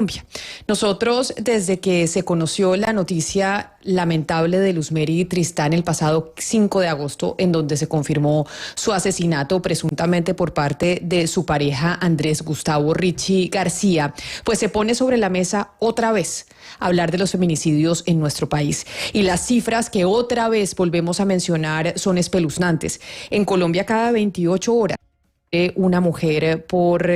Colombia. Nosotros, desde que se conoció la noticia lamentable de Luzmeri Tristán el pasado 5 de agosto, en donde se confirmó su asesinato presuntamente por parte de su pareja Andrés Gustavo Richie García, pues se pone sobre la mesa otra vez hablar de los feminicidios en nuestro país. Y las cifras que otra vez volvemos a mencionar son espeluznantes. En Colombia, cada 28 horas, una mujer por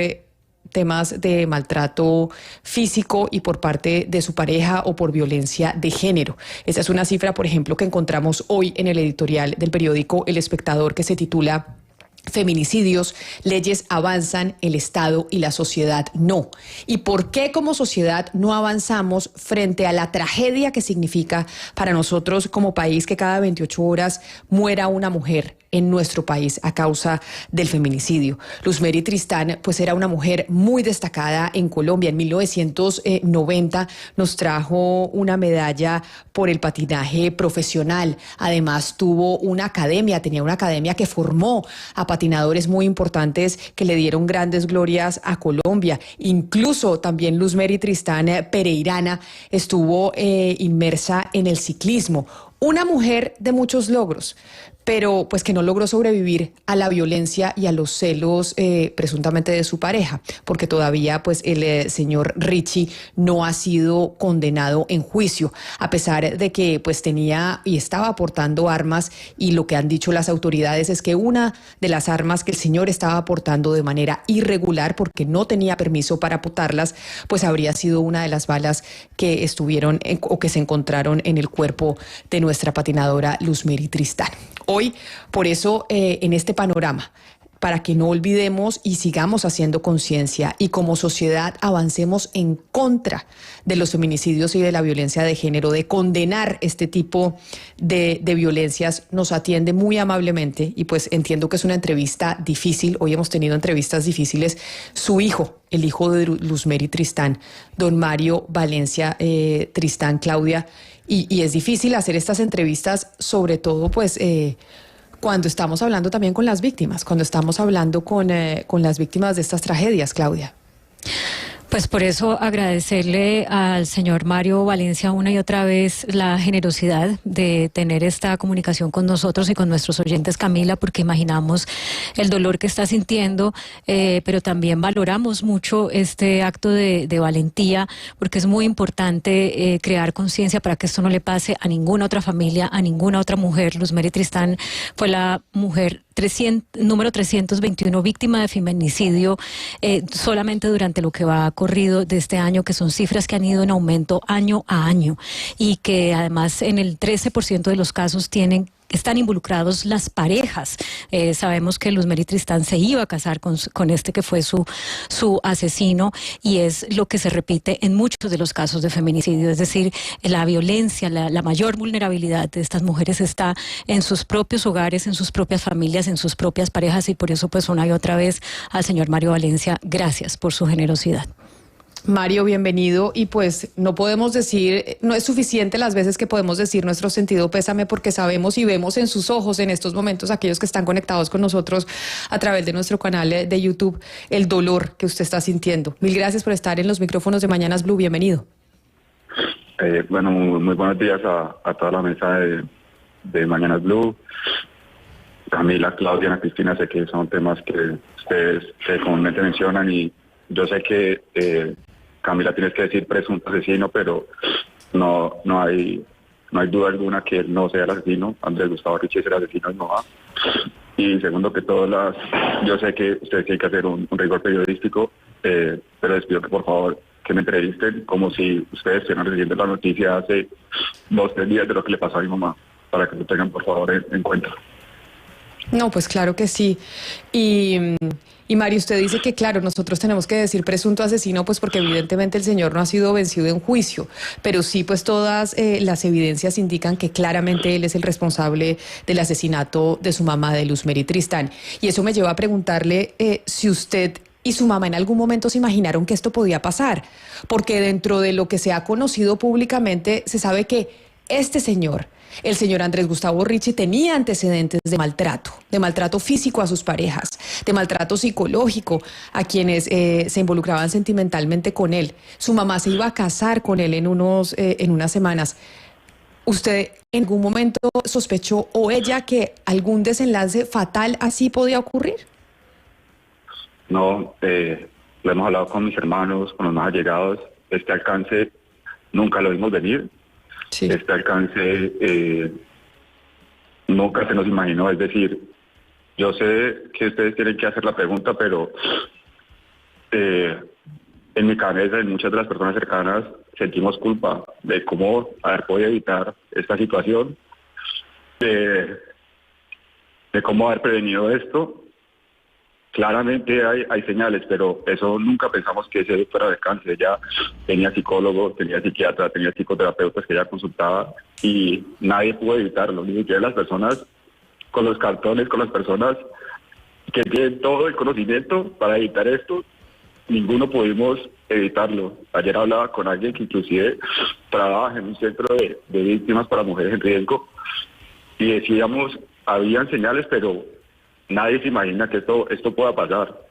temas de maltrato físico y por parte de su pareja o por violencia de género. Esa es una cifra, por ejemplo, que encontramos hoy en el editorial del periódico El Espectador, que se titula Feminicidios, leyes avanzan, el Estado y la sociedad no. ¿Y por qué como sociedad no avanzamos frente a la tragedia que significa para nosotros como país que cada 28 horas muera una mujer en nuestro país a causa del feminicidio? Luzmeri Tristán, pues era una mujer muy destacada en Colombia. En 1990 nos trajo una medalla por el patinaje profesional. Además tuvo una academia, tenía una academia que formó a patinadores muy importantes que le dieron grandes glorias a Colombia. Incluso también Luzmeri Tristán Pereirana estuvo inmersa en el ciclismo. Una mujer de muchos logros, pero pues que no logró sobrevivir a la violencia y a los celos presuntamente de su pareja, porque todavía pues el señor Richie no ha sido condenado en juicio, a pesar de que pues tenía y estaba aportando armas, y lo que han dicho las autoridades es que una de las armas que el señor estaba aportando de manera irregular, porque no tenía permiso para aportarlas, pues habría sido una de las balas que estuvieron o que se encontraron en el cuerpo de nuestra patinadora Luzmeri Tristán. Hoy, por eso, en este panorama, para que no olvidemos y sigamos haciendo conciencia y como sociedad avancemos en contra de los feminicidios y de la violencia de género, de condenar este tipo de violencias, nos atiende muy amablemente, y pues entiendo que es una entrevista difícil. Hoy hemos tenido entrevistas difíciles. Su hijo, el hijo de Luzmeri Tristán, don Mario Valencia Tristán, Claudia, y es difícil hacer estas entrevistas, sobre todo pues cuando estamos hablando también con las víctimas, cuando estamos hablando con las víctimas de estas tragedias, Claudia. Pues por eso agradecerle al señor Mario Valencia una y otra vez la generosidad de tener esta comunicación con nosotros y con nuestros oyentes, Camila, porque imaginamos el dolor que está sintiendo, pero también valoramos mucho este acto de valentía, porque es muy importante crear conciencia para que esto no le pase a ninguna otra familia, a ninguna otra mujer. Luzmeri Tristán fue la mujer número 321 víctima de feminicidio solamente durante lo que va corrido de este año, que son cifras que han ido en aumento año a año, y que además en el 13% de los casos están involucrados las parejas. Sabemos que Luzmeri Tristán se iba a casar con este que fue su asesino, y es lo que se repite en muchos de los casos de feminicidio. Es decir, la violencia, la mayor vulnerabilidad de estas mujeres está en sus propios hogares, en sus propias familias, en sus propias parejas, y por eso pues una y otra vez al señor Mario Valencia, gracias por su generosidad. Mario, bienvenido. Y pues no podemos decir, no es suficiente las veces que podemos decir nuestro sentido pésame, porque sabemos y vemos en sus ojos en estos momentos, aquellos que están conectados con nosotros a través de nuestro canal de YouTube, el dolor que usted está sintiendo. Mil gracias por estar en los micrófonos de Mañanas Blue. Bienvenido. Bueno, muy buenos días a toda la mesa de Mañanas Blue. Camila, Claudia, Ana Cristina, sé que son temas que ustedes comúnmente mencionan, y yo sé que Camila, tienes que decir presunto asesino, pero no hay duda alguna que él no sea el asesino. Andrés Gustavo Richie es el asesino y no va. Y segundo que todas yo sé que ustedes tienen que hacer un rigor periodístico, pero les pido que por favor que me entrevisten como si ustedes estuvieran recibiendo la noticia hace 2 o 3 días de lo que le pasó a mi mamá, para que lo tengan por favor en cuenta. No, pues claro que sí. Y Mario, usted dice que claro, nosotros tenemos que decir presunto asesino, pues porque evidentemente el señor no ha sido vencido en juicio, pero sí pues todas las evidencias indican que claramente él es el responsable del asesinato de su mamá, de Luzmeri Tristán. Y eso me lleva a preguntarle si usted y su mamá en algún momento se imaginaron que esto podía pasar, porque dentro de lo que se ha conocido públicamente se sabe que este señor El señor Andrés Gustavo Richie tenía antecedentes de maltrato físico a sus parejas, de maltrato psicológico a quienes se involucraban sentimentalmente con él. Su mamá se iba a casar con él en unas semanas. ¿Usted en algún momento sospechó o ella que algún desenlace fatal así podía ocurrir? No, lo hemos hablado con mis hermanos, con los más allegados. Este alcance nunca lo vimos venir. Sí. Este alcance nunca se nos imaginó. Es decir, yo sé que ustedes tienen que hacer la pregunta, pero en mi cabeza, en muchas de las personas cercanas, sentimos culpa de cómo haber podido evitar esta situación, de cómo haber prevenido esto. Claramente hay señales, pero eso nunca pensamos que ese fuera de alcance. Ella tenía psicólogos, tenía psiquiatras, tenía psicoterapeutas que ella consultaba y nadie pudo evitarlo, ni siquiera las personas con los cartones, con las personas que tienen todo el conocimiento para evitar esto, ninguno pudimos evitarlo. Ayer hablaba con alguien que inclusive trabaja en un centro de víctimas para mujeres en riesgo y decíamos, habían señales, pero nadie se imagina que esto pueda pasar.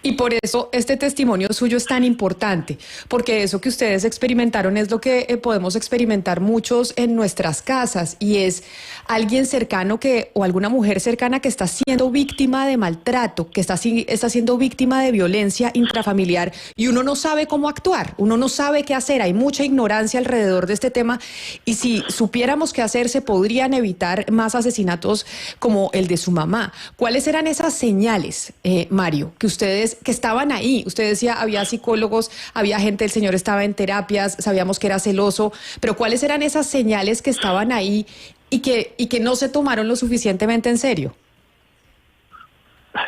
Y por eso este testimonio suyo es tan importante, porque eso que ustedes experimentaron es lo que podemos experimentar muchos en nuestras casas, y es alguien cercano o alguna mujer cercana que está siendo víctima de maltrato, que está siendo víctima de violencia intrafamiliar, y uno no sabe cómo actuar, uno no sabe qué hacer, hay mucha ignorancia alrededor de este tema, y si supiéramos qué hacer, se podrían evitar más asesinatos como el de su mamá. ¿Cuáles eran esas señales, Mario, que ustedes que estaban ahí? Usted decía, había psicólogos, había gente, el señor estaba en terapias, sabíamos que era celoso, pero ¿cuáles eran esas señales que estaban ahí y que no se tomaron lo suficientemente en serio?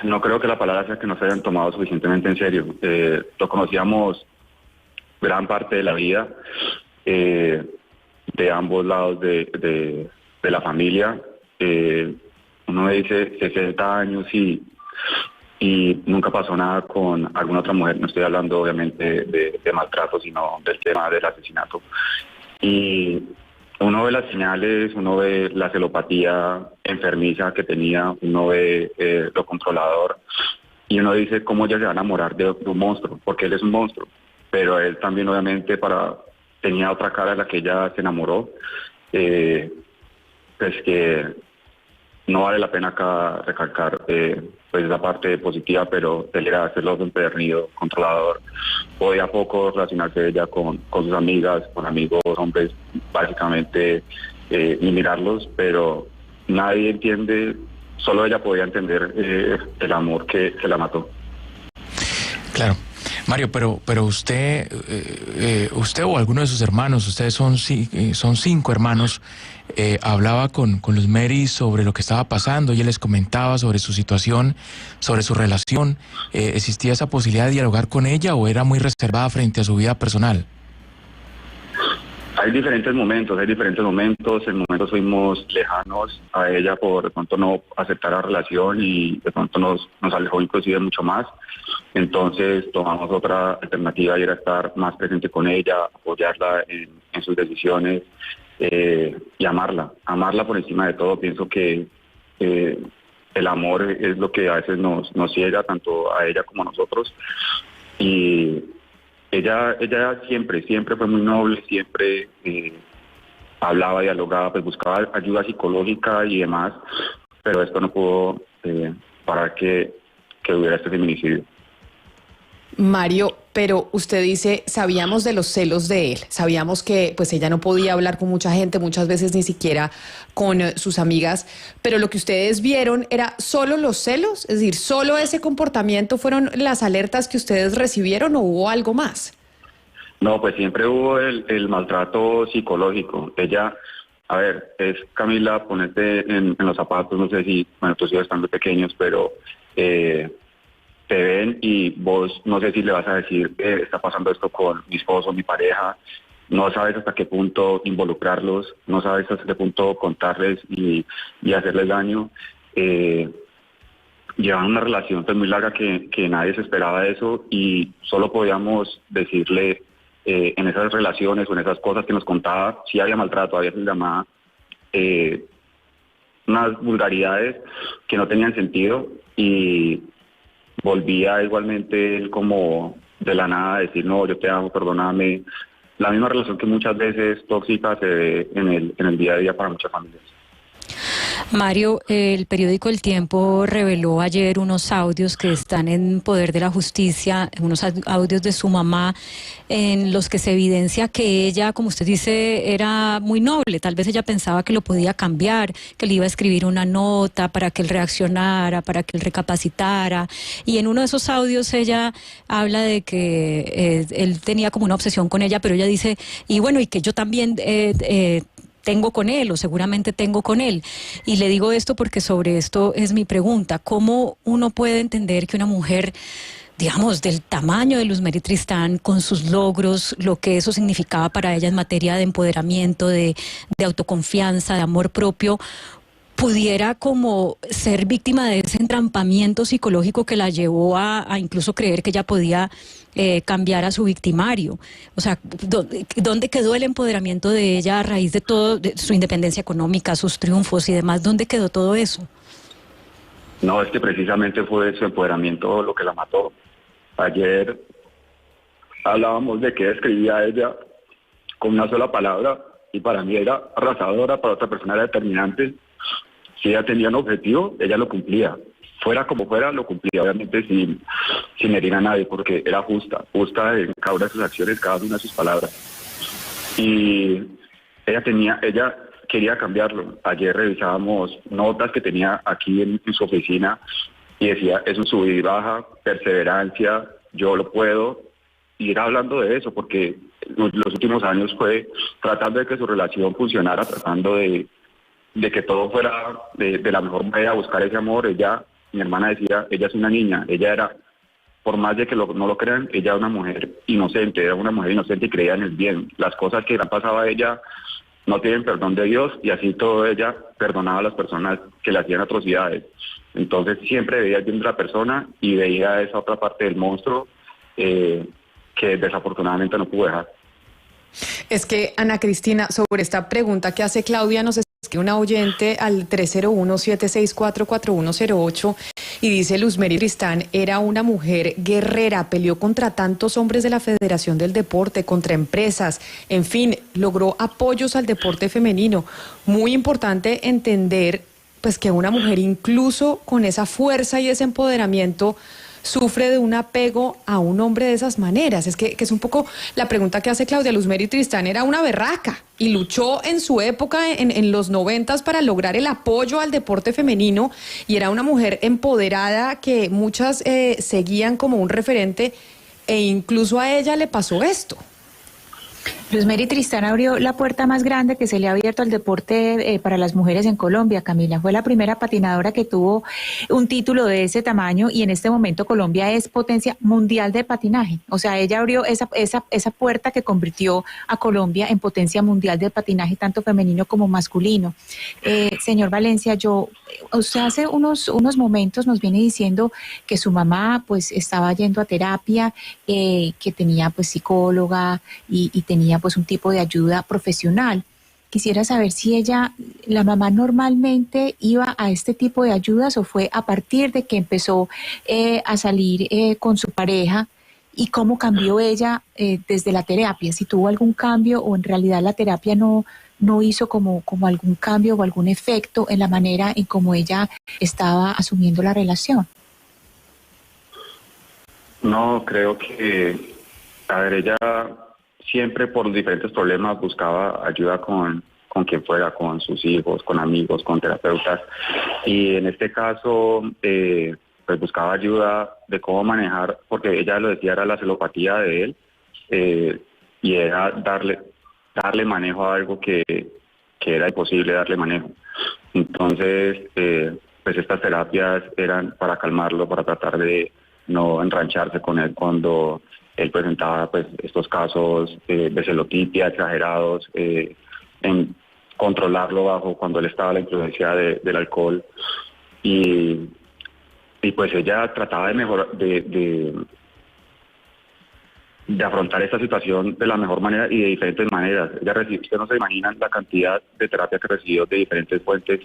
No creo que la palabra sea que no se hayan tomado suficientemente en serio. Lo conocíamos gran parte de la vida, de ambos lados de la familia. Uno dice 60 años y nunca pasó nada con alguna otra mujer. No estoy hablando obviamente de maltrato, sino del tema del asesinato. Y uno ve las señales, uno ve la celopatía enfermiza que tenía, uno ve lo controlador, y uno dice cómo ella se va a enamorar de un monstruo, porque él es un monstruo, pero él también obviamente tenía otra cara de la que ella se enamoró. Pues que no vale la pena acá recalcar pues la parte positiva, pero él era celoso, empedernido, controlador. Podía poco relacionarse ella con sus amigas, con amigos, hombres, básicamente ni mirarlos, pero nadie entiende, solo ella podía entender el amor que la mató. Claro. Mario, pero usted o alguno de sus hermanos, ustedes son 5 hermanos, hablaba con Luz Mary sobre lo que estaba pasando, ella les comentaba sobre su situación, sobre su relación. ¿Existía esa posibilidad de dialogar con ella o era muy reservada frente a su vida personal? Hay diferentes momentos. En momentos fuimos lejanos a ella por de pronto no aceptar la relación y de pronto nos alejó inclusive mucho más. Entonces tomamos otra alternativa y era estar más presente con ella, apoyarla en sus decisiones y amarla por encima de todo. Pienso que el amor es lo que a veces nos ciega tanto a ella como a nosotros. Y ella siempre fue muy noble, siempre hablaba, dialogaba, pues buscaba ayuda psicológica y demás, pero esto no pudo parar que hubiera este feminicidio. Mario, pero usted dice, sabíamos de los celos de él, sabíamos que pues ella no podía hablar con mucha gente, muchas veces ni siquiera con sus amigas, pero lo que ustedes vieron era solo los celos, es decir, solo ese comportamiento fueron las alertas que ustedes recibieron, ¿o hubo algo más? No, pues siempre hubo el maltrato psicológico. Ella, a ver, es Camila, ponerte en los zapatos, no sé si, bueno, tus hijos están muy pequeños, pero te ven y vos no sé si le vas a decir, está pasando esto con mi esposo, mi pareja, no sabes hasta qué punto involucrarlos, no sabes hasta qué punto contarles y hacerles daño. Llevan una relación pues muy larga que nadie se esperaba eso y solo podíamos decirle en esas relaciones o en esas cosas que nos contaba, sí había maltrato, había veces llamada unas vulgaridades que no tenían sentido, y volvía igualmente él como de la nada a decir, no, yo te amo, perdóname. La misma relación que muchas veces tóxica se ve en el día a día para muchas familias. Mario, el periódico El Tiempo reveló ayer unos audios que están en poder de la justicia, unos audios de su mamá, en los que se evidencia que ella, como usted dice, era muy noble. Tal vez ella pensaba que lo podía cambiar, que le iba a escribir una nota para que él reaccionara, para que él recapacitara. Y en uno de esos audios ella habla de que él tenía como una obsesión con ella, pero ella dice, y bueno, y que yo también tengo con él, o seguramente tengo con él. Y le digo esto porque sobre esto es mi pregunta. ¿Cómo uno puede entender que una mujer, digamos, del tamaño de Luzmeri Tristán, con sus logros, lo que eso significaba para ella en materia de empoderamiento, de autoconfianza, de amor propio, pudiera como ser víctima de ese entrampamiento psicológico que la llevó a incluso creer que ella podía cambiar a su victimario? O sea, ¿dónde quedó el empoderamiento de ella a raíz de todo, de su independencia económica, sus triunfos y demás? ¿Dónde quedó todo eso? No, es que precisamente fue su empoderamiento lo que la mató. Ayer hablábamos de que escribía ella con una sola palabra, y para mí era arrasadora, para otra persona era determinante. Si ella tenía un objetivo, ella lo cumplía. Fuera como fuera, lo cumplía, obviamente sin herir a nadie, porque era justa en cada una de sus acciones, cada una de sus palabras. Y ella quería cambiarlo. Ayer revisábamos notas que tenía aquí en su oficina, y decía, es un subida y baja, perseverancia, yo lo puedo. Y era hablando de eso, porque los últimos años fue tratando de que su relación funcionara, tratando de que todo fuera de la mejor manera, buscar ese amor. Mi hermana decía, ella es una niña, ella era, por más de que no lo crean, ella era una mujer inocente y creía en el bien. Las cosas que le han pasado a ella no tienen perdón de Dios, y así todo ella perdonaba a las personas que le hacían atrocidades. Entonces siempre veía el bien de la persona y veía esa otra parte del monstruo que desafortunadamente no pudo dejar. Es que, Ana Cristina, sobre esta pregunta que hace Claudia, nos escribe una oyente al 301-764-4108 y dice: Luzmeri Tristán era una mujer guerrera, peleó contra tantos hombres de la Federación del Deporte, contra empresas, en fin, logró apoyos al deporte femenino. Muy importante entender, pues, que una mujer, incluso con esa fuerza y ese empoderamiento, sufre de un apego a un hombre de esas maneras. Es que es un poco la pregunta que hace Claudia. Luzmeri Tristán era una berraca y luchó en su época, en los 90s, para lograr el apoyo al deporte femenino, y era una mujer empoderada que muchas seguían como un referente, e incluso a ella le pasó esto. Luzmeri Tristán abrió la puerta más grande que se le ha abierto al deporte para las mujeres en Colombia, Camila. Fue la primera patinadora que tuvo un título de ese tamaño, y en este momento Colombia es potencia mundial de patinaje. O sea, ella abrió esa puerta que convirtió a Colombia en potencia mundial de patinaje, tanto femenino como masculino. Señor Valencia, usted hace unos momentos nos viene diciendo que su mamá pues estaba yendo a terapia, que tenía pues psicóloga y tenía pues un tipo de ayuda profesional. Quisiera saber si la mamá normalmente iba a este tipo de ayudas, o fue a partir de que empezó a salir con su pareja, y cómo cambió ella desde la terapia, si tuvo algún cambio, o en realidad la terapia no hizo como algún cambio o algún efecto en la manera en cómo ella estaba asumiendo la relación. No, creo que, a ver, ella siempre por diferentes problemas buscaba ayuda con quien fuera, con sus hijos, con amigos, con terapeutas, y en este caso pues buscaba ayuda de cómo manejar, porque ella lo decía, era la celopatía de él, y era darle manejo a algo que era imposible darle manejo. Entonces pues estas terapias eran para calmarlo, para tratar de no enrancharse con él cuando él presentaba pues estos casos de celotipia exagerados, en controlarlo bajo cuando él estaba a la influencia del alcohol, y pues ella trataba de mejorar, de de afrontar esta situación de la mejor manera y de diferentes maneras. Ella recibió, ustedes no se imaginan la cantidad de terapia que recibió de diferentes fuentes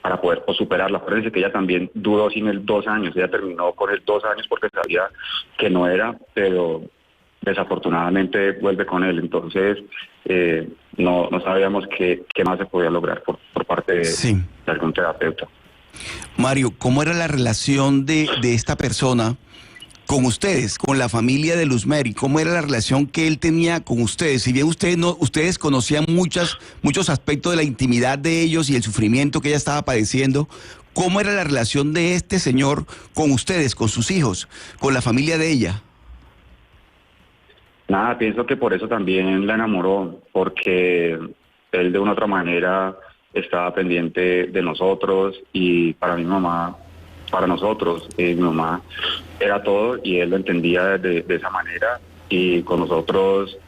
para poder superarla. Acuérdense que ella también duró sin el 2 años, ella terminó con el 2 años porque sabía que no era, pero desafortunadamente vuelve con él. Entonces no sabíamos qué más se podía lograr por parte de algún terapeuta. Mario, ¿cómo era la relación de esta persona con ustedes, con la familia de Luzmeri? ¿Cómo era la relación que él tenía con ustedes? Si bien ustedes conocían muchos aspectos de la intimidad de ellos y el sufrimiento que ella estaba padeciendo, ¿cómo era la relación de este señor con ustedes, con sus hijos, con la familia de ella? Nada, pienso que por eso también la enamoró, porque él de una u otra manera estaba pendiente de nosotros, y para mi mamá, para nosotros, mi mamá era todo, y él lo entendía de esa manera, y con nosotros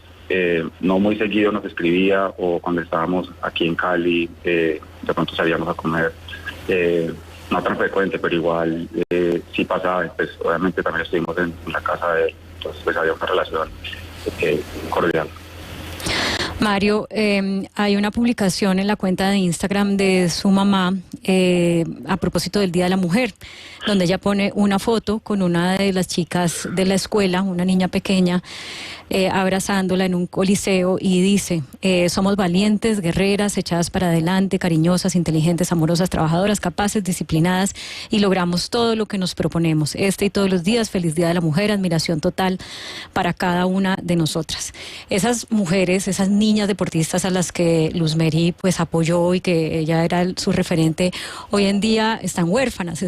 no muy seguido nos escribía, o cuando estábamos aquí en Cali, de pronto salíamos a comer, no tan frecuente, pero igual sí pasaba. Pues obviamente también estuvimos en la casa de él, entonces pues había una relación cordial. Mario, hay una publicación en la cuenta de Instagram de su mamá a propósito del Día de la Mujer, donde ella pone una foto con una de las chicas de la escuela, una niña pequeña, abrazándola en un coliseo, y dice: somos valientes, guerreras, echadas para adelante, cariñosas, inteligentes, amorosas, trabajadoras, capaces, disciplinadas, y logramos todo lo que nos proponemos. Este y todos los días, feliz Día de la Mujer, admiración total para cada una de nosotras. Esas mujeres, esas niñas deportistas a las que Luzmeri pues apoyó y que ella era su referente, hoy en día están huérfanas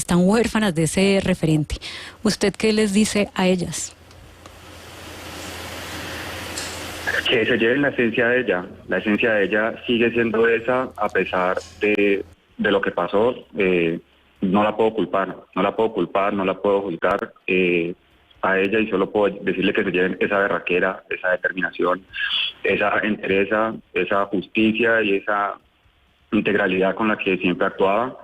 de ese referente. ¿Usted qué les dice a ellas? Que se lleven la esencia de ella. La esencia de ella sigue siendo esa, a pesar de lo que pasó. No la puedo culpar, no la puedo juzgar a ella, y solo puedo decirle que se lleven esa berraquera, esa determinación, esa entereza, esa justicia y esa integralidad con la que siempre actuaba.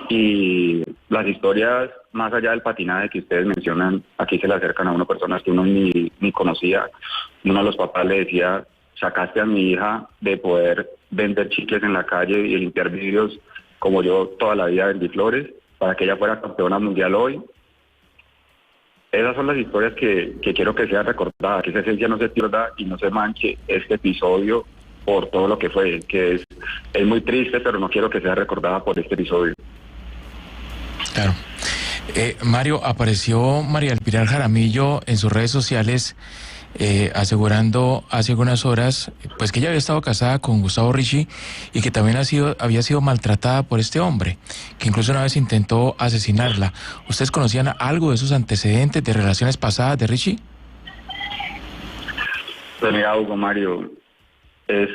Y las historias, más allá del patinaje que ustedes mencionan, aquí se le acercan a uno personas que uno ni conocía. Uno de los papás le decía: sacaste a mi hija de poder vender chicles en la calle y limpiar vidrios, como yo toda la vida vendí flores, para que ella fuera campeona mundial hoy. Esas son las historias que quiero que sea recordada, que esa esencia no se pierda y no se manche este episodio por todo lo que fue, que es muy triste, pero no quiero que sea recordada por este episodio. Claro. Mario, apareció María del Pilar Jaramillo en sus redes sociales asegurando hace algunas horas pues que ella había estado casada con Gustavo Ricci y que también había sido maltratada por este hombre, que incluso una vez intentó asesinarla. ¿Ustedes conocían algo de esos antecedentes de relaciones pasadas de Ricci? Pues mira, Hugo, Mario, es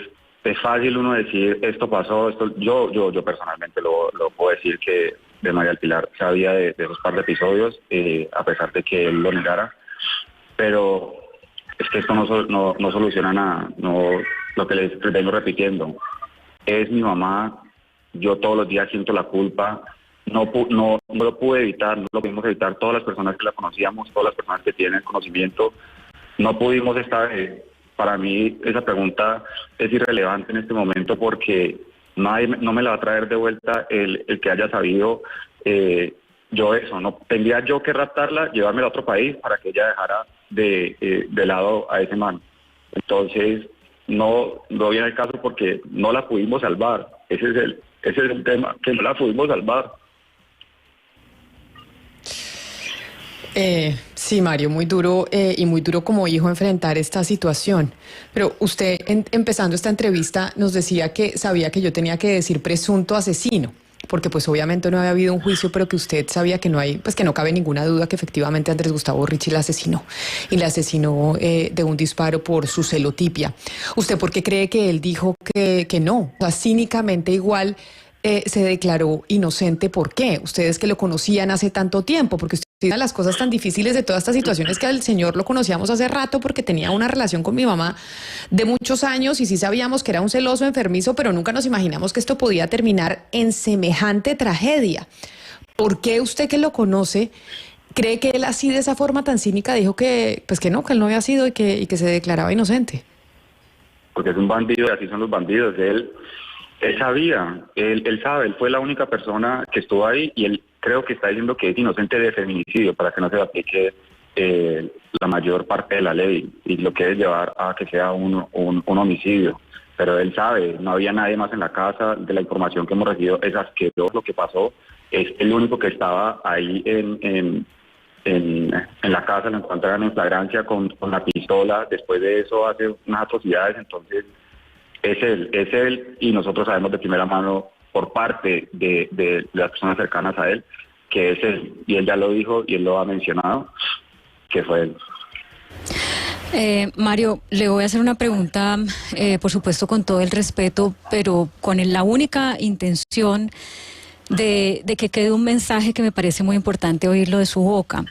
fácil uno decir esto pasó, yo personalmente lo puedo decir, que de María del Pilar sabía de esos par de episodios, a pesar de que él lo negara, pero es que esto no soluciona nada. No, lo que les vengo repitiendo, es mi mamá, yo todos los días siento la culpa, no lo pude evitar, no lo pudimos evitar, todas las personas que la conocíamos, todas las personas que tienen conocimiento, no pudimos esta vez. Para mí esa pregunta es irrelevante en este momento, porque no me la va a traer de vuelta el que haya sabido no tendría yo que raptarla, llevármela a otro país para que ella dejara de lado a ese man. Entonces no viene el caso, porque no la pudimos salvar. Ese es el tema, que no la pudimos salvar. Sí, Mario, muy duro y muy duro como hijo enfrentar esta situación. Pero usted, empezando esta entrevista, nos decía que sabía que yo tenía que decir presunto asesino, porque pues obviamente no había habido un juicio, pero que usted sabía que que no cabe ninguna duda que efectivamente Andrés Gustavo Ricci la asesinó, y la asesinó de un disparo por su celotipia. ¿Usted por qué cree que él dijo que no? O sea, cínicamente igual se declaró inocente. ¿Por qué? Ustedes que lo conocían hace tanto tiempo, porque una de las cosas tan difíciles de toda esta situación es que al señor lo conocíamos hace rato, porque tenía una relación con mi mamá de muchos años, y sí sabíamos que era un celoso enfermizo, pero nunca nos imaginamos que esto podía terminar en semejante tragedia. ¿Por qué usted, que lo conoce, ¿Cree que él así de esa forma tan cínica dijo que pues que no él no había sido y que se declaraba inocente? Porque es un bandido y así son los bandidos. Él sabía, él sabe, él fue la única persona que estuvo ahí y él creo que está diciendo que es inocente de feminicidio para que no se le aplique la mayor parte de la ley y lo que es llevar a que sea un homicidio. Pero él sabe, no había nadie más en la casa, de la información que hemos recibido es asqueroso lo que pasó, es el único que estaba ahí en la casa, lo encontraron en flagrancia con la pistola, después de eso hace unas atrocidades, entonces es él y nosotros sabemos de primera mano por parte de las personas cercanas a él que es él, y él ya lo dijo y él lo ha mencionado, que fue él. Mario, le voy a hacer una pregunta, por supuesto con todo el respeto, pero con la única intención de que quede un mensaje que me parece muy importante oírlo de su boca.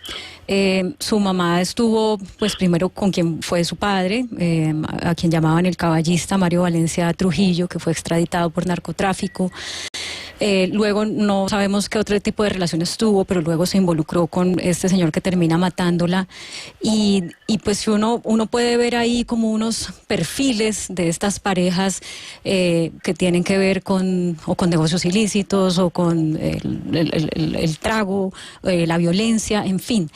Su mamá estuvo, pues primero con quien fue su padre, a quien llamaban el caballista, Mario Valencia Trujillo, que fue extraditado por narcotráfico. Luego no sabemos qué otro tipo de relaciones tuvo, pero luego se involucró con este señor que termina matándola. Y pues uno puede ver ahí como unos perfiles de estas parejas que tienen que ver con negocios ilícitos o con el trago, la violencia, en fin.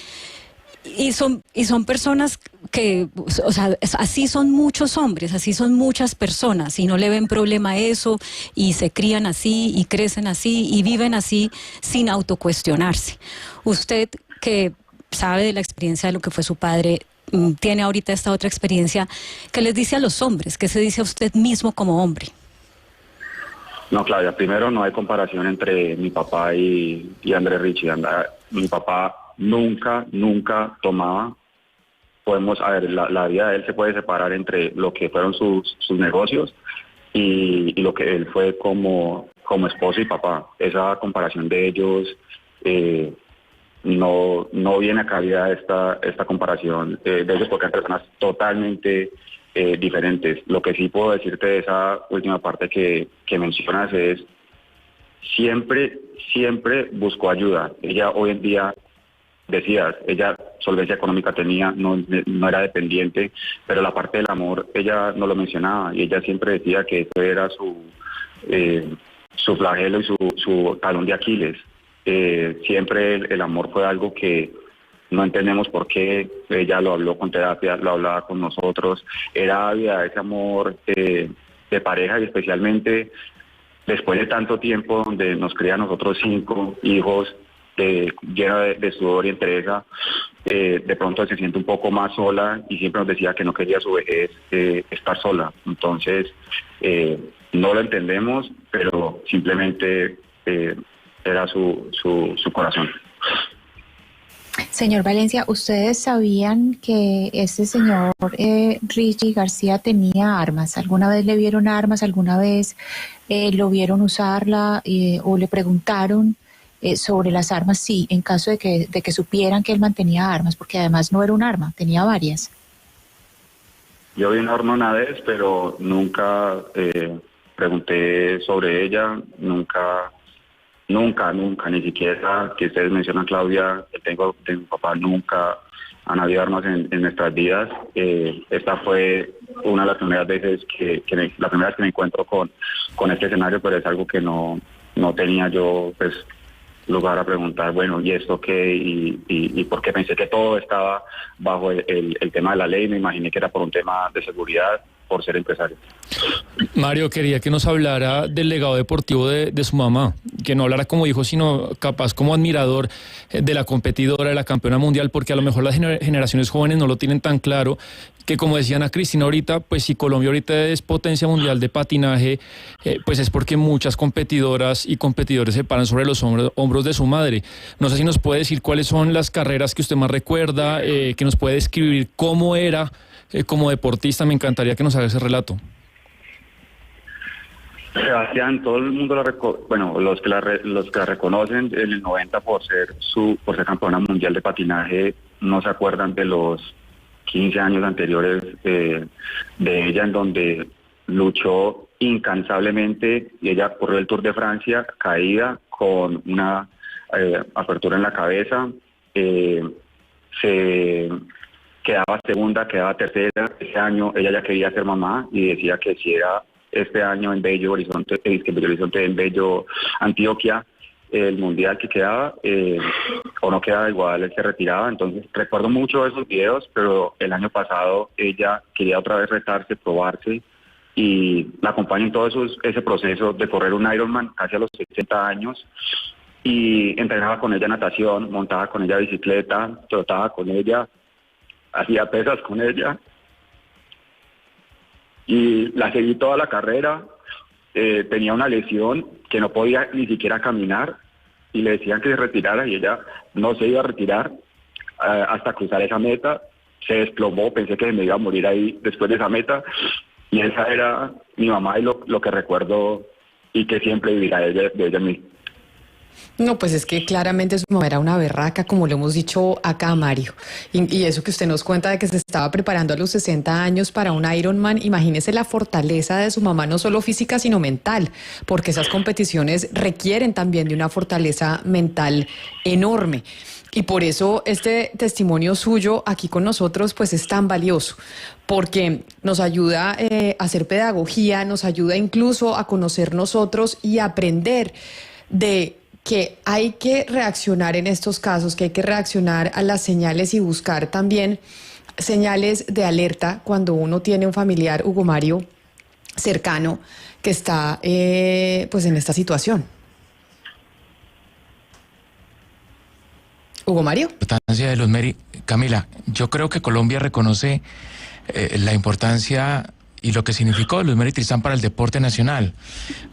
Y son personas que, o sea, así son muchos hombres, así son muchas personas y no le ven problema a eso y se crían así y crecen así y viven así sin autocuestionarse. Usted que sabe de la experiencia de lo que fue su padre, tiene ahorita esta otra experiencia, ¿qué les dice a los hombres? ¿Qué se dice a usted mismo como hombre? No, Claudia, primero no hay comparación entre mi papá y Andrés Richie. Mi papá nunca tomaba. Podemos, a ver, la vida de él se puede separar entre lo que fueron sus negocios y lo que él fue como esposo y papá. Esa comparación de ellos no viene a cabida esta comparación de ellos porque son personas totalmente diferentes. Lo que sí puedo decirte de esa última parte que mencionas es siempre buscó ayuda. Ella hoy en día, decías, ella solvencia económica tenía, no era dependiente, pero la parte del amor ella no lo mencionaba y ella siempre decía que eso era su flagelo y su talón de Aquiles. Siempre el amor fue algo que no entendemos por qué. Ella lo habló con terapia, lo hablaba con nosotros, era ávida ese amor de pareja y especialmente después de tanto tiempo donde nos cría a nosotros 5 hijos llena de sudor y entrega, de pronto se siente un poco más sola y siempre nos decía que no quería a su vejez estar sola. Entonces, no lo entendemos, pero simplemente era su corazón. Señor Valencia, ¿ustedes sabían que ese señor Richie García tenía armas? ¿Alguna vez le vieron armas? ¿Alguna vez lo vieron usarla o le preguntaron sobre las armas? Sí, en caso de que supieran que él mantenía armas, porque además no era un arma, tenía varias. Yo vi una arma una vez, pero nunca pregunté sobre ella, nunca, ni siquiera que ustedes mencionan, Claudia, tengo de mi papá, nunca han habido armas en nuestras vidas. Esta fue una de las primeras veces la primera vez que me encuentro con este escenario, pero es algo que no tenía yo, pues, lugar a preguntar, bueno, ¿y esto qué? Y porque pensé que todo estaba bajo el tema de la ley, me imaginé que era por un tema de seguridad, por ser empresario. Mario, quería que nos hablara del legado deportivo de su mamá, que no hablara como hijo, sino capaz como admirador de la competidora, de la campeona mundial, porque a lo mejor las generaciones jóvenes no lo tienen tan claro, que como decía Ana Cristina ahorita, pues si Colombia ahorita es potencia mundial de patinaje, pues es porque muchas competidoras y competidores se paran sobre los hombros de su madre. No sé si nos puede decir cuáles son las carreras que usted más recuerda, que nos puede describir cómo era como deportista. Me encantaría que nos haga ese relato. Sebastián, todo el mundo los que la reconocen en el 90 por ser campeona mundial de patinaje, no se acuerdan de los 15 años anteriores de ella, en donde luchó incansablemente y ella corrió el Tour de Francia caída con una apertura en la cabeza. se quedaba segunda, quedaba tercera. Ese año ella ya quería ser mamá y decía que si era este año en Bello Horizonte, en Bello Antioquia, el mundial que quedaba, o no quedaba igual, él se retiraba. Entonces recuerdo mucho esos videos, pero el año pasado ella quería otra vez retarse, probarse, y la acompaño en todo ese proceso de correr un Ironman casi a los 60 años, y entrenaba con ella natación, montaba con ella bicicleta, trotaba con ella, hacía pesas con ella, y la seguí toda la carrera. Tenía una lesión que no podía ni siquiera caminar, y le decían que se retirara, y ella no se iba a retirar hasta cruzar esa meta. Se desplomó, pensé que me iba a morir ahí después de esa meta, y esa era mi mamá, y lo que recuerdo y que siempre vivirá de ella en mí. No, pues es que claramente su mamá era una berraca, como lo hemos dicho acá, Mario. Y eso que usted nos cuenta de que se estaba preparando a los 60 años para un Ironman, imagínese la fortaleza de su mamá, no solo física, sino mental, porque esas competiciones requieren también de una fortaleza mental enorme. Y por eso este testimonio suyo aquí con nosotros pues es tan valioso, porque nos ayuda a hacer pedagogía, nos ayuda incluso a conocer nosotros y a aprender de que hay que reaccionar en estos casos, que hay que reaccionar a las señales y buscar también señales de alerta cuando uno tiene un familiar, Hugo Mario, cercano, que está pues en esta situación. Hugo Mario. La importancia de Luz Mary. Camila, yo creo que Colombia reconoce la importancia y lo que significó Luz Mary Tristán para el deporte nacional,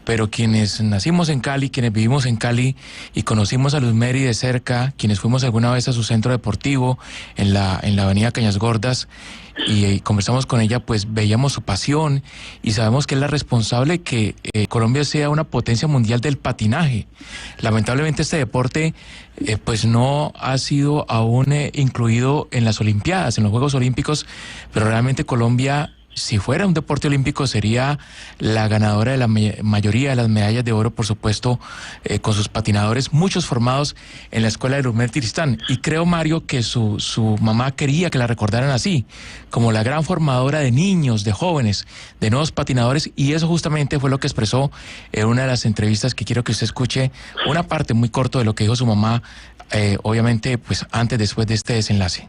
pero quienes nacimos en Cali, quienes vivimos en Cali y conocimos a Luz Mary de cerca, quienes fuimos alguna vez a su centro deportivo en la avenida Cañas Gordas y conversamos con ella, pues veíamos su pasión y sabemos que es la responsable que Colombia sea una potencia mundial del patinaje. Lamentablemente este deporte pues no ha sido aún incluido en las Olimpiadas, en los Juegos Olímpicos, pero realmente Colombia, si fuera un deporte olímpico, sería la ganadora de la mayoría de las medallas de oro, por supuesto, con sus patinadores, muchos formados en la escuela de Luz Mary Tristán. Y creo, Mario, que su mamá quería que la recordaran así, como la gran formadora de niños, de jóvenes, de nuevos patinadores, y eso justamente fue lo que expresó en una de las entrevistas que quiero que usted escuche, una parte muy corta de lo que dijo su mamá, obviamente, pues antes, después de este desenlace.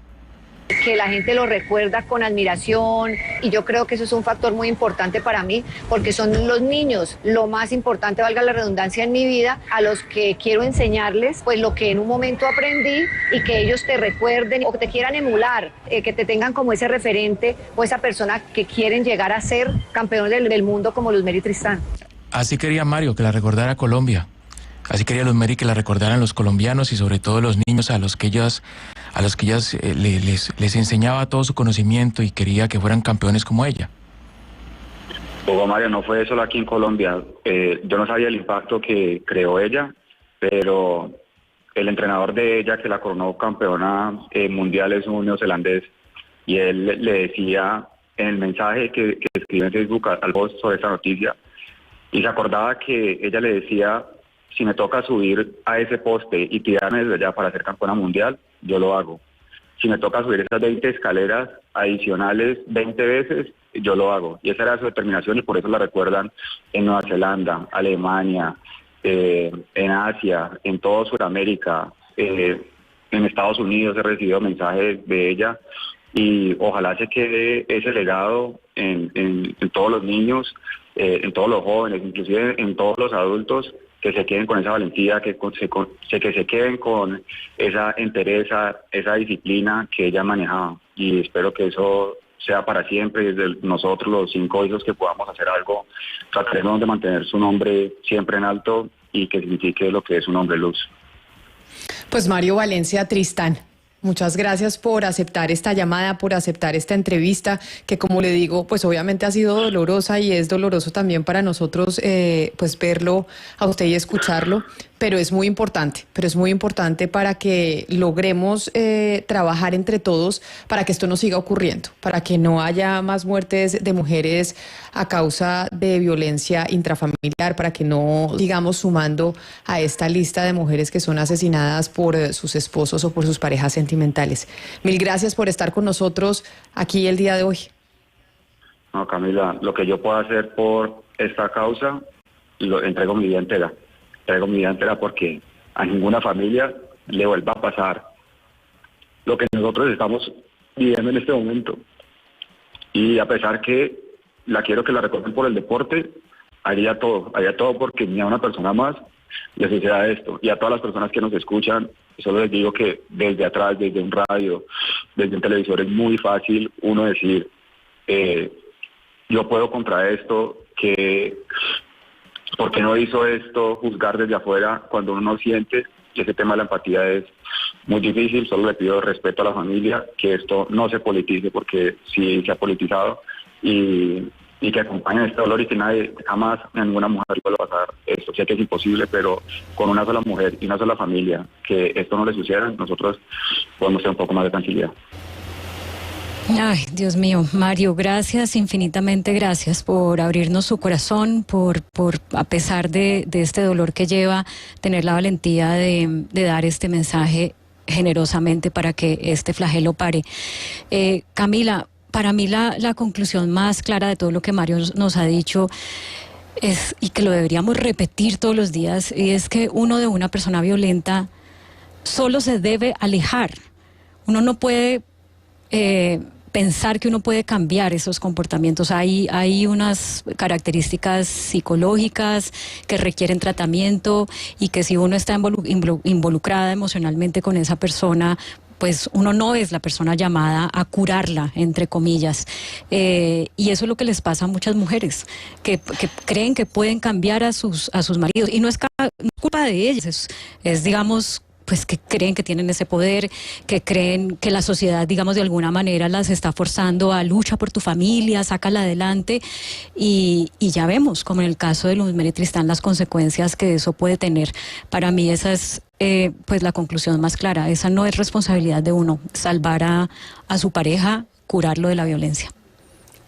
Que la gente lo recuerda con admiración, y yo creo que eso es un factor muy importante para mí, porque son los niños lo más importante, valga la redundancia, en mi vida, a los que quiero enseñarles pues lo que en un momento aprendí, y que ellos te recuerden o que te quieran emular, que te tengan como ese referente o esa persona que quieren llegar a ser campeón del mundo como Luz Mary Tristán. Así quería Mario que la recordara Colombia. Así quería Luz Mary que la recordaran los colombianos y sobre todo los niños a los que ellas les enseñaba todo su conocimiento y quería que fueran campeones como ella. Hugo Mario, no fue solo aquí en Colombia. Yo no sabía el impacto que creó ella, pero el entrenador de ella que la coronó campeona mundial es un neozelandés, y él le decía en el mensaje que escribió en Facebook al post sobre esta noticia, y se acordaba que ella le decía: si me toca subir a ese poste y tirarme desde allá para ser campeona mundial, yo lo hago. Si me toca subir esas 20 escaleras adicionales 20 veces, yo lo hago. Y esa era su determinación, y por eso la recuerdan en Nueva Zelanda, Alemania, en Asia, en toda Sudamérica, en Estados Unidos he recibido mensajes de ella, y ojalá se quede ese legado en todos los niños, en todos los jóvenes, inclusive en todos los adultos, que se queden con esa valentía, que se queden con esa entereza, esa disciplina que ella manejaba. Y espero que eso sea para siempre, y desde nosotros los 5 hijos que podamos hacer algo, trataremos de mantener su nombre siempre en alto y que signifique lo que es un hombre luz. Pues Mario Valencia Tristán, muchas gracias por aceptar esta llamada, por aceptar esta entrevista, que como le digo, pues obviamente ha sido dolorosa, y es doloroso también para nosotros pues verlo a usted y escucharlo, pero es muy importante para que logremos trabajar entre todos para que esto no siga ocurriendo, para que no haya más muertes de mujeres a causa de violencia intrafamiliar, para que no sigamos sumando a esta lista de mujeres que son asesinadas por sus esposos o por sus parejas sentimentales. Mil gracias por estar con nosotros aquí el día de hoy. No, Camila, lo que yo pueda hacer por esta causa, lo entrego mi vida entera. Traigo mi vida entera porque a ninguna familia le vuelva a pasar lo que nosotros estamos viviendo en este momento. Y a pesar que la quiero que la recuerden por el deporte, haría todo porque ni a una persona más le suceda esto. Y a todas las personas que nos escuchan, solo les digo que desde atrás, desde un radio, desde un televisor, es muy fácil uno decir, yo puedo contra esto, que... ¿por qué no hizo esto? Juzgar desde afuera cuando uno no siente. Y ese tema de la empatía es muy difícil. Solo le pido respeto a la familia, que esto no se politice, porque sí se ha politizado, y que acompañen este dolor y que nadie, jamás a ninguna mujer pueda pasar esto. Sé que es imposible, pero con una sola mujer y una sola familia, que esto no le suceda, nosotros podemos tener un poco más de tranquilidad. Ay, Dios mío, Mario, gracias, infinitamente gracias por abrirnos su corazón, por a pesar de este dolor que lleva, tener la valentía de dar este mensaje generosamente para que este flagelo pare. Camila, para mí la conclusión más clara de todo lo que Mario nos ha dicho es, y que lo deberíamos repetir todos los días, y es que uno de una persona violenta solo se debe alejar. Uno no puede... pensar que uno puede cambiar esos comportamientos. Hay unas características psicológicas que requieren tratamiento, y que si uno está involucrada emocionalmente con esa persona, pues uno no es la persona llamada a curarla, entre comillas. Y eso es lo que les pasa a muchas mujeres, que creen que pueden cambiar a sus maridos. Y no es culpa de ellas, es digamos... pues que creen que tienen ese poder, que creen que la sociedad, digamos, de alguna manera las está forzando a lucha por tu familia, sácala adelante, y ya vemos, como en el caso de Luzmeri Tristán, las consecuencias que eso puede tener. Para mí esa es pues la conclusión más clara. Esa no es responsabilidad de uno, salvar a su pareja, curarlo de la violencia.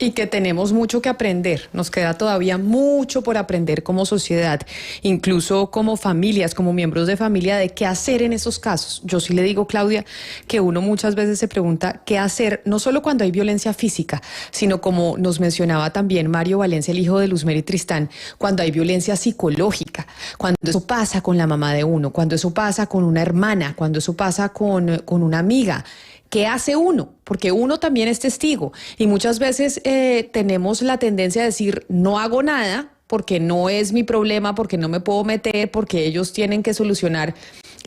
Y que tenemos mucho que aprender, nos queda todavía mucho por aprender como sociedad, incluso como familias, como miembros de familia, de qué hacer en esos casos. Yo sí le digo, Claudia, que uno muchas veces se pregunta qué hacer, no solo cuando hay violencia física, sino como nos mencionaba también Mario Valencia, el hijo de Luzmeri Tristán, cuando hay violencia psicológica, cuando eso pasa con la mamá de uno, cuando eso pasa con una hermana, cuando eso pasa con una amiga. ¿Qué hace uno? Porque uno también es testigo, y muchas veces tenemos la tendencia a decir no hago nada porque no es mi problema, porque no me puedo meter, porque ellos tienen que solucionar.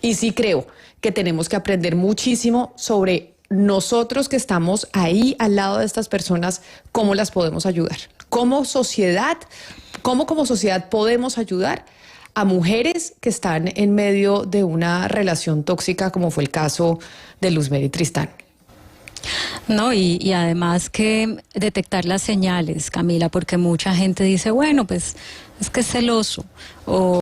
Y sí creo que tenemos que aprender muchísimo sobre nosotros que estamos ahí al lado de estas personas, cómo las podemos ayudar. Como sociedad podemos ayudar a mujeres que están en medio de una relación tóxica, como fue el caso de Luzmeri Tristán. No, y además que detectar las señales, Camila, porque mucha gente dice, bueno, pues es que es celoso, o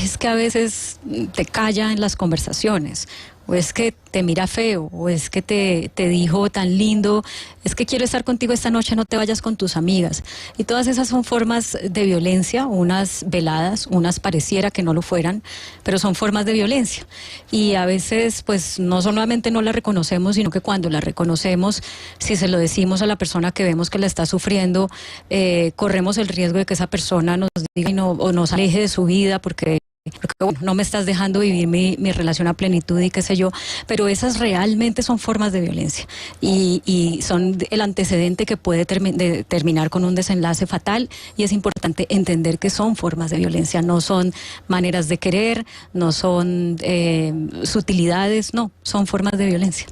es que a veces te calla en las conversaciones, o es que te mira feo, o es que te dijo tan lindo, es que quiero estar contigo esta noche, no te vayas con tus amigas. Y todas esas son formas de violencia, unas veladas, unas pareciera que no lo fueran, pero son formas de violencia. Y a veces, pues, no solamente no la reconocemos, sino que cuando la reconocemos, si se lo decimos a la persona que vemos que la está sufriendo, corremos el riesgo de que esa persona nos diga o nos aleje de su vida porque bueno, no me estás dejando vivir mi relación a plenitud y qué sé yo, pero esas realmente son formas de violencia y son el antecedente que puede terminar con un desenlace fatal, y es importante entender que son formas de violencia, no son maneras de querer, no son sutilidades, no, son formas de violencia.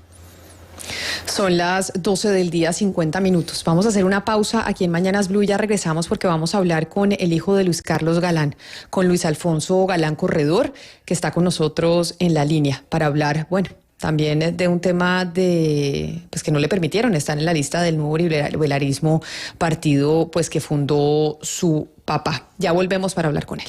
Son las 12 del día, 50 minutos. Vamos a hacer una pausa aquí en Mañanas Blue y ya regresamos porque vamos a hablar con el hijo de Luis Carlos Galán, con Luis Alfonso Galán Corredor, que está con nosotros en la línea para hablar, bueno, también de un tema pues que no le permitieron estar en la lista del nuevo liberalismo, partido pues que fundó su papá. Ya volvemos para hablar con él.